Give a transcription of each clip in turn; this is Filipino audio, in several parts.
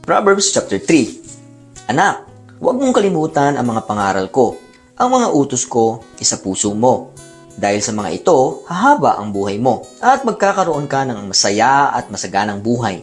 Proverbs chapter 3. Anak, huwag mong kalimutan ang mga pangaral ko. Ang mga utos ko isa puso mo. Dahil sa mga ito, hahaba ang buhay mo at magkakaroon ka ng masaya at masaganang buhay.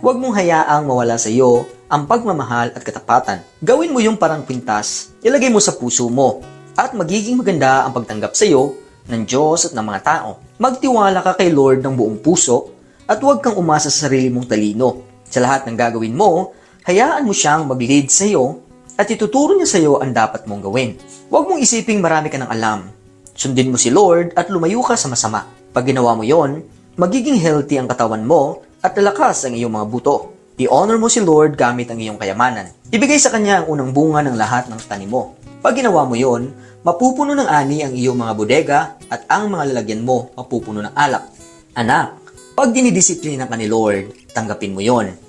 Huwag mong hayaang mawala sa iyo ang pagmamahal at katapatan. Gawin mo yung parang pintas, ilagay mo sa puso mo at magiging maganda ang pagtanggap sa iyo ng Diyos at ng mga tao. Magtiwala ka kay Lord ng buong puso at huwag kang umasa sa sarili mong talino. Sa lahat ng gagawin mo, hayaan mo siyang mag-lead sa iyo at ituturo niya sa iyo ang dapat mong gawin. Huwag mong isiping marami ka ng alam. Sundin mo si Lord at lumayo ka sa masama. Pag ginawa mo yon, magiging healthy ang katawan mo at lalakas ang iyong mga buto. I-honor mo si Lord gamit ang iyong kayamanan. Ibigay sa Kanya ang unang bunga ng lahat ng tanim mo. Pag ginawa mo yon, mapupuno ng ani ang iyong mga bodega at ang mga lalagyan mo mapupuno ng alak. Anak, pag dinidisiplina ka ni Lord, tanggapin mo yon.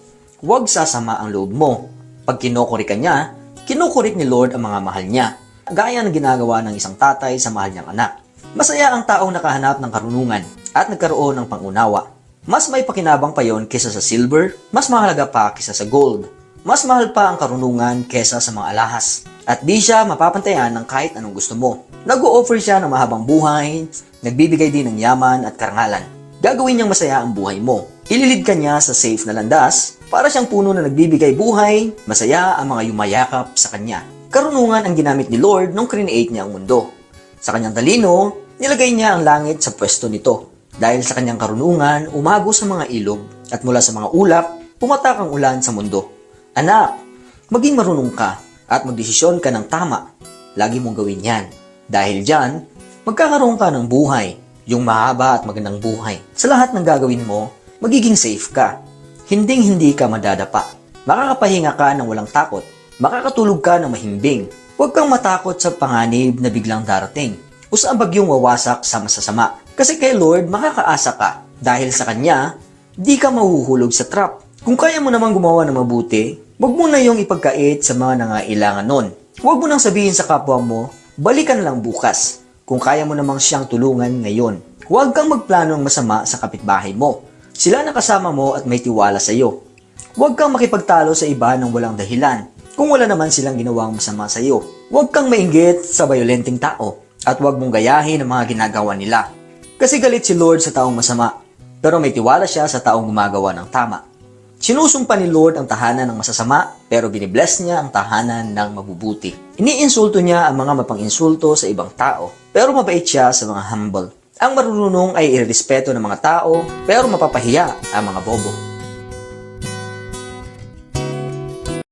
Huwag sasama ang loob mo. Pag kinukuri ka niya, kinukurik ni Lord ang mga mahal niya. Gaya ng ginagawa ng isang tatay sa mahal niyang anak. Masaya ang taong nakahanap ng karunungan at nagkaroon ng pangunawa. Mas may pakinabang pa yon kesa sa silver, mas mahalaga pa kesa sa gold. Mas mahal pa ang karunungan kesa sa mga alahas. At di siya mapapantayan ng kahit anong gusto mo. Nag-o-offer siya ng mahabang buhay, nagbibigay din ng yaman at karangalan. Gagawin niyang masaya ang buhay mo. Ililid ka niya sa safe na landas para siyang puno na nagbibigay buhay, masaya ang mga yumayakap sa kanya. Karunungan ang ginamit ni Lord nung create niya ang mundo. Sa kanyang talino, nilagay niya ang langit sa pwesto nito. Dahil sa kanyang karunungan, umago sa mga ilog at mula sa mga ulap, pumatak ang ulan sa mundo. Anak, maging marunong ka at magdesisyon ka ng tama. Lagi mong gawin yan. Dahil dyan, magkakaroon ka ng buhay, yung mahaba at magandang buhay. Sa lahat ng gagawin mo, magiging safe ka. Hinding-hindi ka madadapa. Makakapahinga ka ng walang takot. Makakatulog ka ng mahimbing. Huwag kang matakot sa panganib na biglang darating o sa bagyong wawasak sa masasama. Kasi kay Lord, makakaasa ka. Dahil sa Kanya, di ka mahuhulog sa trap. Kung kaya mo namang gumawa ng mabuti, huwag mo na yung ipagkait sa mga nangailangan nun. Huwag mo nang sabihin sa kapwa mo, balikan lang bukas. Kung kaya mo namang siyang tulungan ngayon. Huwag kang magplano ng masama sa kapitbahay mo. Sila nakasama mo at may tiwala sa iyo. Huwag kang makipagtalo sa iba ng walang dahilan kung wala naman silang ginawang masama sa iyo. Huwag kang mainggit sa bayolenteng tao at huwag mong gayahin ang mga ginagawa nila. Kasi galit si Lord sa taong masama, pero may tiwala siya sa taong gumagawa ng tama. Sinusumpa ni Lord ang tahanan ng masasama, pero binibless niya ang tahanan ng mabubuti. Iniinsulto niya ang mga mapang-insulto sa ibang tao, pero mabait siya sa mga humble. Ang marunong ay irespeto ng mga tao, pero mapapahiya ang mga bobo.